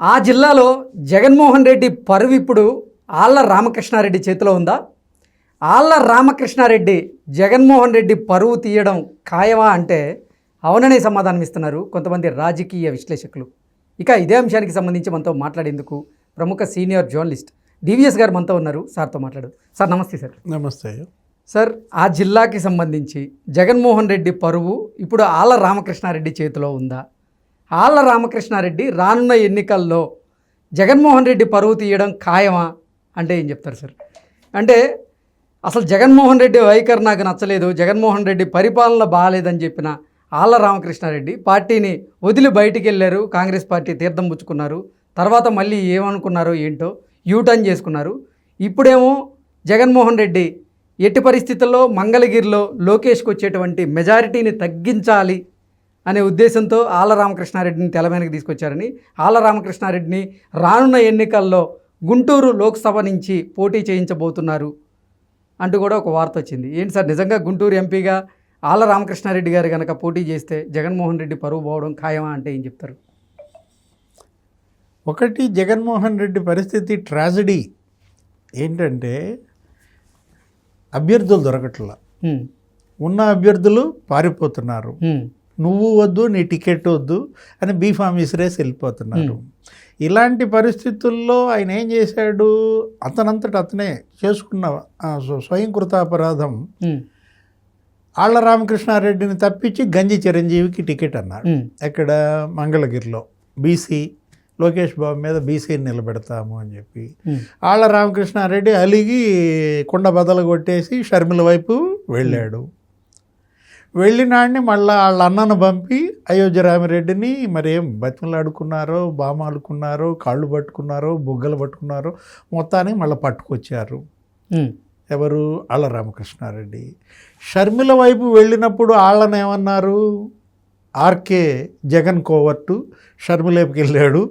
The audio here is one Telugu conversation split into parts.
ఆ జిల్లాలో జగన్మోహన్ రెడ్డి పరువు ఇప్పుడు ఆళ్ల రామకృష్ణారెడ్డి చేతిలో ఉందా? ఆళ్ల రామకృష్ణారెడ్డి జగన్మోహన్ రెడ్డి పరువు తీయడం ఖాయమా అంటే అవుననే సమాధానం ఇస్తున్నారు కొంతమంది రాజకీయ విశ్లేషకులు. ఇక ఇదే అంశానికి సంబంధించి మనతో మాట్లాడేందుకు ప్రముఖ సీనియర్ జర్నలిస్ట్ డివిఎస్ గారు మనతో ఉన్నారు. సార్తో మాట్లాడు. సార్ నమస్తే. సార్ నమస్తే. సార్, ఆ జిల్లాకి సంబంధించి జగన్మోహన్ రెడ్డి పరువు ఇప్పుడు ఆళ్ల రామకృష్ణారెడ్డి చేతిలో ఉందా? ఆళ్ల రామకృష్ణారెడ్డి రానున్న ఎన్నికల్లో జగన్మోహన్ రెడ్డి పరువు తీయడం ఖాయమా అంటే ఏం చెప్తారు సార్? అంటే అసలు జగన్మోహన్ రెడ్డి వైఖరి నాకు నచ్చలేదు, జగన్మోహన్ రెడ్డి పరిపాలన బాగాలేదని చెప్పిన ఆళ్ల రామకృష్ణారెడ్డి పార్టీని వదిలి బయటికి వెళ్ళారు. కాంగ్రెస్ పార్టీ తీర్థం పుచ్చుకున్నారు. తర్వాత మళ్ళీ ఏమనుకున్నారో ఏంటో యూటర్న్ చేసుకున్నారు. ఇప్పుడేమో జగన్మోహన్ రెడ్డి ఎట్టి పరిస్థితుల్లో మంగళగిరిలో లోకేష్కి వచ్చేటువంటి మెజారిటీని తగ్గించాలి అనే ఉద్దేశంతో ఆళ్ల రామకృష్ణారెడ్డిని తెలమేనకి తీసుకొచ్చారని, ఆళ్ల రామకృష్ణారెడ్డిని రానున్న ఎన్నికల్లో గుంటూరు లోక్సభ నుంచి పోటీ చేయించబోతున్నారు అంటూ కూడా ఒక వార్త వచ్చింది. ఏంటి సార్, నిజంగా గుంటూరు ఎంపీగా ఆళ్ల రామకృష్ణారెడ్డి గారు కనుక పోటీ చేస్తే జగన్మోహన్ రెడ్డి పరువు పోవడం ఖాయమా అంటే ఏం చెప్తారు? ఒకటి, జగన్మోహన్ రెడ్డి పరిస్థితి ట్రాజడీ ఏంటంటే అభ్యర్థులు దొరకట్లా, ఉన్న అభ్యర్థులు పారిపోతున్నారు. నువ్వు వద్దు, నీ టికెట్ వద్దు అని బీఫామ్ విసిరేసి వెళ్ళిపోతున్నారు. ఇలాంటి పరిస్థితుల్లో ఆయన ఏం చేశాడు, అతనంతట అతనే చేసుకున్న స్వయంకృతాపరాధం. ఆళ్ల రామకృష్ణారెడ్డిని తప్పించి గంజి చిరంజీవికి టికెట్ అన్నాడు. ఎక్కడ? మంగళగిరిలో బీసీ, లోకేష్ బాబు మీద బీసీని నిలబెడతాము అని చెప్పి ఆళ్ల రామకృష్ణారెడ్డి అలిగి కుండ బదలు కొట్టేసి షర్మిల వైపు వెళ్ళాడు. వెళ్ళినాడిని మళ్ళీ వాళ్ళ అన్నను పంపి అయోధ్య రామిరెడ్డిని మరేం బతిమలాడుకున్నారో, బామాలుకున్నారో, కాళ్ళు పట్టుకున్నారో, బుగ్గలు పట్టుకున్నారో, మొత్తానికి మళ్ళీ పట్టుకొచ్చారు. ఎవరు? ఆళ్ల రామకృష్ణారెడ్డి. షర్మిల వైపు వెళ్ళినప్పుడు వాళ్ళని ఏమన్నారు? ఆర్కే జగన్ కోవర్టు షర్మిలకి వెళ్ళాడు,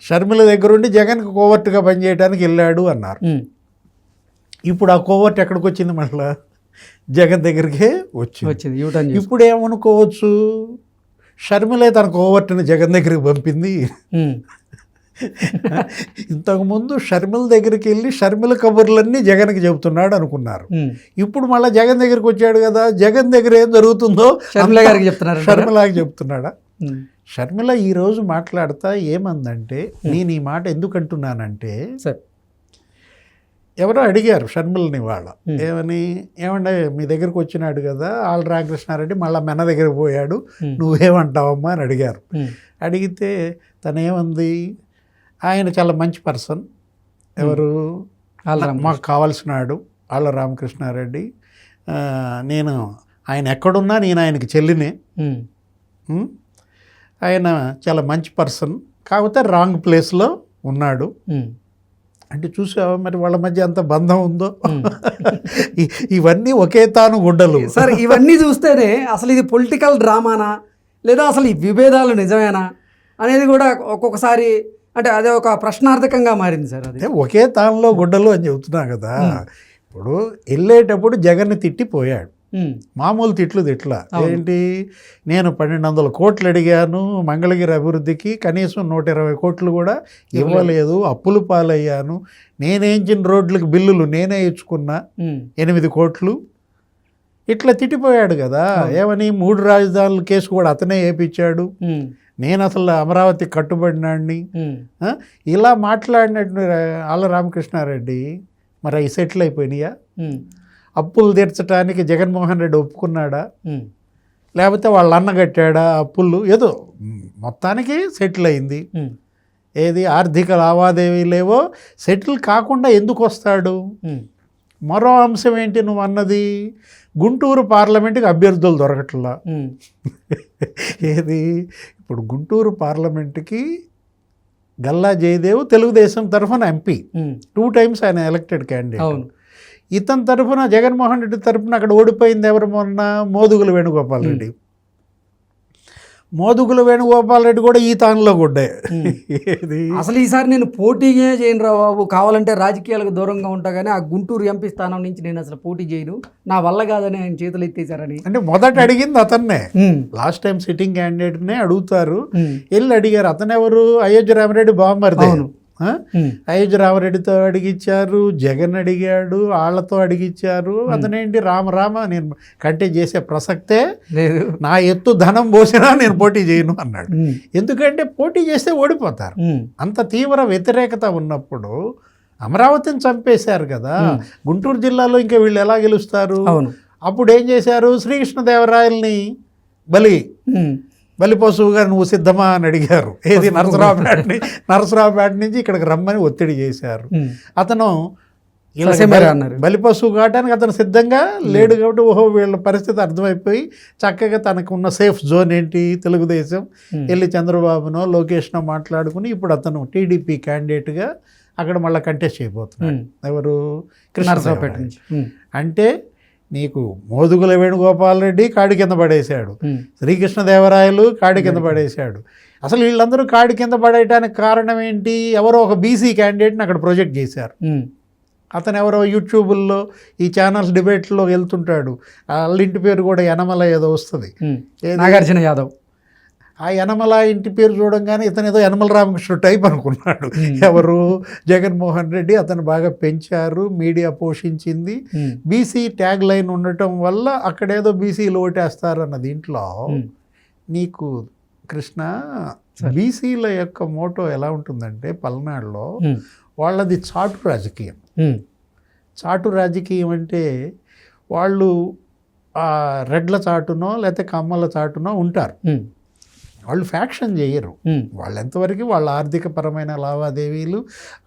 షర్మిల దగ్గరుండి జగన్కి కోవర్టుగా పనిచేయడానికి వెళ్ళాడు అన్నారు. ఇప్పుడు ఆ కోవర్ట్ ఎక్కడికి వచ్చింది? మళ్ళా జగన్ దగ్గరికే వచ్చింది. ఇప్పుడు ఏమనుకోవచ్చు, షర్మిలే తన కోవర్టుని జగన్ దగ్గరికి పంపింది. ఇంతకుముందు షర్మిల దగ్గరికి వెళ్ళి షర్మిల కబుర్లన్నీ జగన్కి చెబుతున్నాడు అనుకున్నారు. ఇప్పుడు మళ్ళీ జగన్ దగ్గరికి వచ్చాడు కదా, జగన్ దగ్గర ఏం జరుగుతుందో షర్మిలాకి చెప్తున్నాడా? షర్మిల ఈరోజు మాట్లాడతా ఏమందంటే, నేను ఈ మాట ఎందుకు అంటున్నానంటే, ఎవరో అడిగారు షర్మిలని వాళ్ళ, ఏమంటే మీ దగ్గరికి వచ్చినాడు కదా ఆళ్ల రామకృష్ణారెడ్డి, మళ్ళీ మెన్న దగ్గరికి పోయాడు, నువ్వేమంటావమ్మా అని అడిగారు. అడిగితే తనేమంది, ఆయన చాలా మంచి పర్సన్, ఎవరు మాకు కావాల్సినాడు ఆళ్ల రామకృష్ణారెడ్డి, నేను ఆయన ఎక్కడున్నా నేను ఆయనకి చెల్లినే, ఆయన చాలా మంచి పర్సన్, కాకపోతే రాంగ్ ప్లేస్లో ఉన్నాడు అంటే చూసావా మరి వాళ్ళ మధ్య అంత బంధం ఉందో. ఇవన్నీ ఒకే తాను గుడ్డలు సార్. ఇవన్నీ చూస్తేనే అసలు ఇది పొలిటికల్ డ్రామానా లేదా అసలు ఈ విభేదాలు నిజమేనా అనేది కూడా ఒక్కొక్కసారి అంటే అదే ఒక ప్రశ్నార్థకంగా మారింది సార్. అదే ఒకే తానులో గుడ్డలు అని చెబుతున్నా కదా. ఇప్పుడు వెళ్ళేటప్పుడు జగన్ని తిట్టిపోయాడు, మామూలు తిట్ల ఏంటి, నేను 1200 కోట్లు అడిగాను మంగళగిరి అభివృద్ధికి, కనీసం 120 కోట్లు కూడా ఇవ్వలేదు, అప్పులు పాలయ్యాను, నేనేంచిన రోడ్లకు బిల్లులు నేనే ఇచ్చుకున్నా 8 కోట్లు, ఇట్లా తిట్టిపోయాడు కదా. ఏమని 3 రాజధానుల కేసు కూడా అతనే వేయించాడు, నేను అసలు అమరావతి కట్టుబడినాడిని, ఇలా మాట్లాడినట్టు ఆళ్ల రామకృష్ణారెడ్డి మరి అవి సెటిల్ అయిపోయినాయా? అప్పులు తీర్చడానికి జగన్మోహన్ రెడ్డి ఒప్పుకున్నాడా, లేకపోతే వాళ్ళ అన్న కట్టాడా అప్పులు? ఏదో మొత్తానికి సెటిల్ అయింది. ఏది ఆర్థిక లావాదేవీలేవో సెటిల్ కాకుండా ఎందుకు వస్తాడు? మరో అంశం ఏంటి నువ్వు అన్నది, గుంటూరు పార్లమెంట్కి అభ్యర్థులు దొరకట్లా. ఏది ఇప్పుడు గుంటూరు పార్లమెంట్కి గల్లా జయదేవ్ తెలుగుదేశం తరఫున ఎంపీ, 2 times ఆయన ఎలక్టెడ్ క్యాండిడేట్. ఇతని తరఫున జగన్మోహన్ రెడ్డి తరఫున అక్కడ ఓడిపోయింది ఎవరు? మొన్న మోదుగుల వేణుగోపాల్ రెడ్డి. మోదుగుల వేణుగోపాల్ రెడ్డి కూడా ఈ తానులో కూడా ఏది అసలు ఈసారి నేను పోటీయే చేయను రా బాబు, కావాలంటే రాజకీయాలకు దూరంగా ఉంటా కానీ ఆ గుంటూరు ఎంపీ స్థానం నుంచి నేను అసలు పోటీ చేయను, నా వల్ల కాదని ఆయన చేతులు ఎత్తేసారని. అంటే మొదట అడిగింది అతన్నే, లాస్ట్ టైం సిట్టింగ్ క్యాండిడేట్నే అడుగుతారు, వెళ్ళి అడిగారు. అతను ఎవరు? అయోధ్య రామరెడ్డి బామ్మర్ది. అయోధ్య రామరెడ్డితో అడిగిచ్చారు, జగన్ అడిగాడు, వాళ్ళతో అడిగిచ్చారు. అతనేంటి రామ నేను కంటెస్ట్ చేసే ప్రసక్తే లేదు, నా ఎత్తు ధనం పోసినా నేను పోటీ చేయను అన్నాడు. ఎందుకంటే పోటీ చేస్తే ఓడిపోతారు. అంత తీవ్ర వ్యతిరేకత ఉన్నప్పుడు అమరావతిని చంపేశారు కదా, గుంటూరు జిల్లాలో ఇంకా వీళ్ళు ఎలా గెలుస్తారు? అప్పుడు ఏం చేశారు? శ్రీకృష్ణదేవరాయల్ని బలిపశువుగా నువ్వు సిద్ధమా అని అడిగారు. ఏది నరసరావుపేట నుంచి ఇక్కడికి రమ్మని ఒత్తిడి చేశారు. అతను బలిపశువు కావడానికి అతను సిద్ధంగా లేడు కాబట్టి ఓహో వీళ్ళ పరిస్థితి అర్థమైపోయి చక్కగా తనకు ఉన్న సేఫ్ జోన్ ఏంటి తెలుగుదేశం, వెళ్ళి చంద్రబాబునో లోకేష్నో మాట్లాడుకుని ఇప్పుడు అతను టీడీపీ క్యాండిడేట్గా అక్కడ మళ్ళీ కంటెస్ట్ చేయబోతున్నాడు. ఎవరు? నరసరావుపేట నుంచి. అంటే నీకు మోదుగుల వేణుగోపాల్ రెడ్డి కాడి కింద పడేశాడు, శ్రీకృష్ణదేవరాయలు కాడి కింద పడేశాడు. అసలు వీళ్ళందరూ కాడి కింద పడేయడానికి కారణం ఏంటి? ఎవరో ఒక బీసీ క్యాండిడేట్ని అక్కడ ప్రొజెక్ట్ చేశారు. అతను ఎవరో యూట్యూబుల్లో ఈ ఛానల్స్ డిబేట్లో వెళ్తుంటాడు, వాళ్ళ ఇంటి పేరు కూడా యనమల ఏదో వస్తుంది, నాగార్జున యాదవ్. ఆ యనమల ఇంటి పేరు చూడంగానే ఇతను ఏదో యనమల రామకృష్ణ టైప్ అనుకున్నాడు. ఎవరు? జగన్మోహన్ రెడ్డి. అతను బాగా పెంచారు, మీడియా పోషించింది, బీసీ ట్యాగ్ లైన్ ఉండటం వల్ల అక్కడేదో బీసీలు ఓటేస్తారు అన్న దీంట్లో నీకు కృష్ణ బీసీల యొక్క మోటో ఎలా ఉంటుందంటే పల్నాడులో వాళ్ళది చాటు రాజకీయం. చాటు రాజకీయం అంటే వాళ్ళు రెడ్ల చాటునో లేకపోతే కమ్మల చాటునో ఉంటారు, వాళ్ళు ఫ్యాక్షన్ చేయరు. వాళ్ళు ఎంతవరకు వాళ్ళ ఆర్థిక పరమైన లావాదేవీలు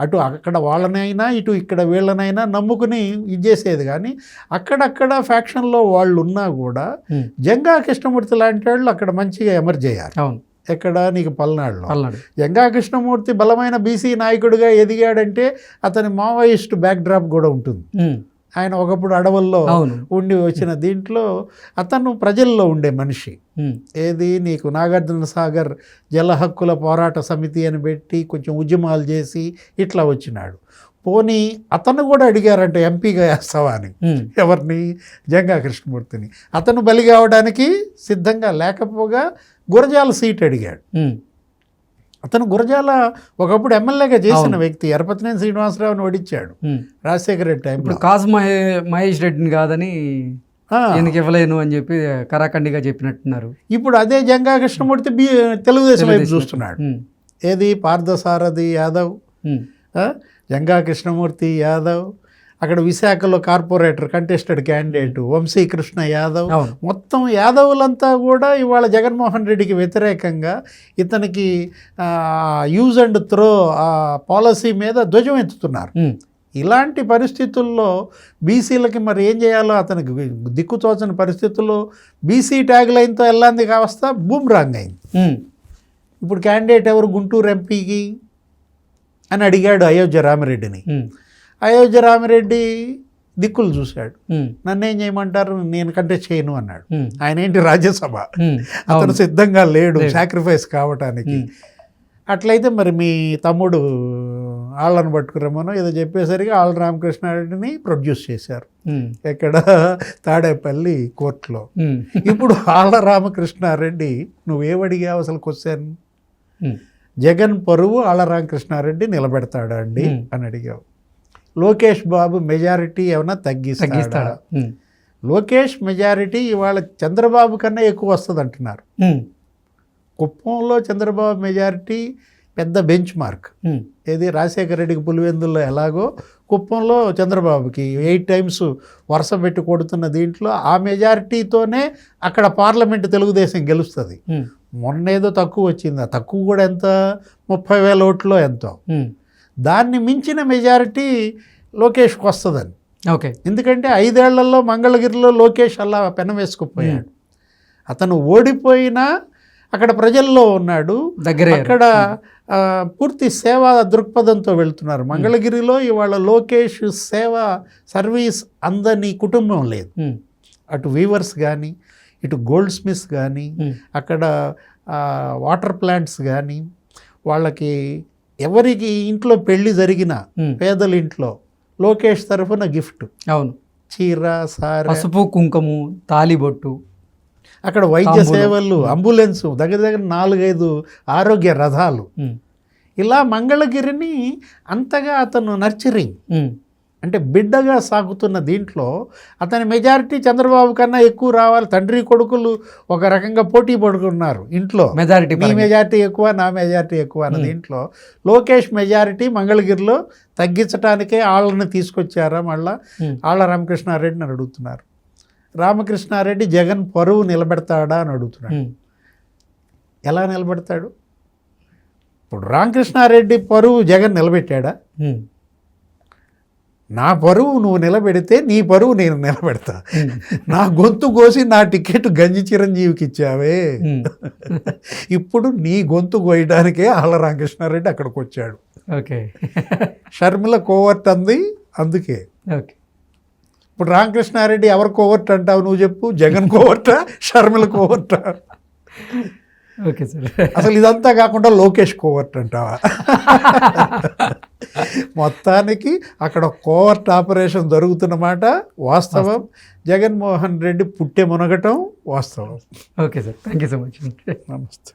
అటు అక్కడ వాళ్ళనైనా ఇటు ఇక్కడ వీళ్ళనైనా నమ్ముకుని ఇది చేసేది. కానీ అక్కడక్కడ ఫ్యాక్షన్లో వాళ్ళు ఉన్నా కూడా జంగా కృష్ణమూర్తి లాంటి వాళ్ళు అక్కడ మంచిగా ఎమర్జ్ అయ్యారు. ఎక్కడ? నీకు పల్నాడులో. జంగా కృష్ణమూర్తి బలమైన బీసీ నాయకుడిగా ఎదిగాడంటే అతని మావోయిస్ట్ బ్యాక్ డ్రాప్ కూడా ఉంటుంది. ఆయన ఒకప్పుడు అడవుల్లో ఉండి వచ్చిన దీంట్లో అతను ప్రజల్లో ఉండే మనిషి. ఏది? నీకు నాగార్జున సాగర్ జల హక్కుల పోరాట సమితి అని పెట్టి కొంచెం ఉద్యమాలు చేసి ఇట్లా వచ్చినాడు. పోనీ అతను కూడా అడిగారంటే ఎంపీగా వేస్తావా అని. ఎవరిని? జంగా కృష్ణమూర్తిని. అతను బలి కావడానికి సిద్ధంగా లేకపోగా గురజాల సీట్ అడిగాడు. అతను గురజాల ఒకప్పుడు ఎమ్మెల్యేగా చేసిన వ్యక్తి. ఎరపతినేని శ్రీనివాసరావుని ఓడించాడు రాజశేఖర రెడ్డి టైంలో. కాసు మహేష్ రెడ్డిని కాదని ఎందుకు ఇవ్వలేను అని చెప్పి కరాఖండిగా చెప్పినట్టున్నారు. ఇప్పుడు అదే జంగా కృష్ణమూర్తి తెలుగుదేశం వైపు చూస్తున్నాడు. ఏది? పార్థసారథి యాదవ్, జంగా కృష్ణమూర్తి యాదవ్, అక్కడ విశాఖలో corporator contested candidate Vamsikrishna Yadav, మొత్తం యాదవులంతా కూడా ఇవాళ జగన్మోహన్ రెడ్డికి వ్యతిరేకంగా ఇతనికి యూజ్ అండ్ త్రో ఆ పాలసీ మీద ధ్వజం ఎత్తుతున్నారు. ఇలాంటి పరిస్థితుల్లో బీసీలకి మరి ఏం చేయాలో అతనికి దిక్కుతోచని పరిస్థితుల్లో బీసీ ట్యాగ్ లైన్తో వెళ్ళాంది కావస్తా బూమ్రాంగ్ అయింది. ఇప్పుడు క్యాండిడేట్ ఎవరు? గుంటూరు ఎంపీకి అని అడిగాడు అయోధ్య రామిరెడ్డిని. అయోధ్య రామిరెడ్డి దిక్కులు చూశాడు, నన్నేం చేయమంటారు, నేను కంటెస్ట్ చేయను అన్నాడు. ఆయన ఏంటి? రాజ్యసభ. అతను సిద్ధంగా లేడు సాక్రిఫైస్ కావటానికి. అట్లయితే మరి మీ తమ్ముడు ఆళ్ళను పట్టుకురమ్మనో ఏదో చెప్పేసరికి ఆళ్ళ రామకృష్ణారెడ్డిని ప్రొడ్యూస్ చేశారు. ఎక్కడ? తాడేపల్లి కోర్టులో. ఇప్పుడు ఆళ్ళ రామకృష్ణారెడ్డి నువ్వేమడిగావు అసలు క్వశ్చన్? జగన్ పరువు ఆళ్ళ రామకృష్ణారెడ్డి నిలబెడతాడా అండి అని అడిగావు. లోకేష్ బాబు మెజారిటీ ఏమైనా తగ్గిస్తాడా? లోకేష్ మెజారిటీ ఇవాళ చంద్రబాబు కన్నా ఎక్కువ వస్తుంది అంటున్నారు. కుప్పంలో చంద్రబాబు మెజారిటీ పెద్ద బెంచ్ మార్క్. ఏది? రాజశేఖర రెడ్డికి పులివెందుల్లో ఎలాగో కుప్పంలో చంద్రబాబుకి 8 times వరుస పెట్టి కొడుతున్న దీంట్లో ఆ మెజారిటీతోనే అక్కడ పార్లమెంట్ తెలుగుదేశం గెలుస్తుంది. మొన్నేదో తక్కువ వచ్చింది, తక్కువ కూడా ఎంత? 30,000 ఓట్లో ఎంతో. దాన్ని మించిన మెజారిటీ లోకేష్కి వస్తుందని. ఎందుకంటే 5 ఏళ్లలో మంగళగిరిలో లోకేష్ అలా పెన వేసుకుపోయాడు. అతను ఓడిపోయినా అక్కడ ప్రజల్లో ఉన్నాడు, అక్కడ పూర్తి సేవా దృక్పథంతో వెళ్తున్నారు. మంగళగిరిలో ఇవాళ లోకేష్ సేవా సర్వీస్ అందని కుటుంబం లేదు. అటు వీవర్స్ కానీ ఇటు గోల్డ్ స్మిత్స్ కానీ అక్కడ వాటర్ ప్లాంట్స్ కానీ, వాళ్ళకి ఎవరికి ఇంట్లో పెళ్లి జరిగినా పేదల ఇంట్లో లోకేష్ తరఫున గిఫ్ట్, అవును, చీర, సారె, పసుపు కుంకుమ, తాలిబొట్టు, అక్కడ వైద్య సేవలు, అంబులెన్సు, దగ్గర దగ్గర 4-5 ఆరోగ్య రథాలు. ఇలా మంగళగిరిని అంతగా అతను నర్చరింగ్ అంటే బిడ్డగా సాగుతున్న దీంట్లో అతని మెజారిటీ చంద్రబాబు కన్నా ఎక్కువ రావాలి. తండ్రి కొడుకులు ఒక రకంగా పోటీ పడుకున్నారు ఇంట్లో, మెజారిటీ, మీ మెజారిటీ ఎక్కువ, నా మెజారిటీ ఎక్కువ అన్న దీంట్లో లోకేష్ మెజారిటీ మంగళగిరిలో తగ్గించడానికే ఆళ్ళని తీసుకొచ్చారా మళ్ళా ఆళ్ళ రామకృష్ణారెడ్డిని అడుగుతున్నారు. రామకృష్ణారెడ్డి జగన్ పరువు నిలబెడతాడా అని అడుగుతున్నాడు. ఎలా నిలబెడతాడు? ఇప్పుడు రామకృష్ణారెడ్డి పరువు జగన్ నిలబెట్టాడా? నా పరువు నువ్వు నిలబెడితే నీ పరువు నేను నిలబెడతా. నా గొంతు కోసి నా టికెట్ గంజి చిరంజీవికి ఇచ్చావే, ఇప్పుడు నీ గొంతు కోయడానికే ఆళ్ళ రామకృష్ణారెడ్డి అక్కడికి వచ్చాడు. ఓకే, షర్మిల కోవర్ట్ అంది అందుకే. ఓకే, ఇప్పుడు రామకృష్ణారెడ్డి ఎవరు కోవర్ట్ అంటావు నువ్వు చెప్పు? జగన్ కోవర్టా, షర్మిల కోవర్టా? ఓకే సార్, అసలు ఇదంతా కాకుండా లోకేష్ కోవర్ట్ అంటావా? మొత్తానికి అక్కడ కోవర్ట్ ఆపరేషన్ జరుగుతున్నమాట వాస్తవం. జగన్మోహన్ రెడ్డి పుట్టె మునగటం వాస్తవం. Okay sir, thank you so much. నమస్తే.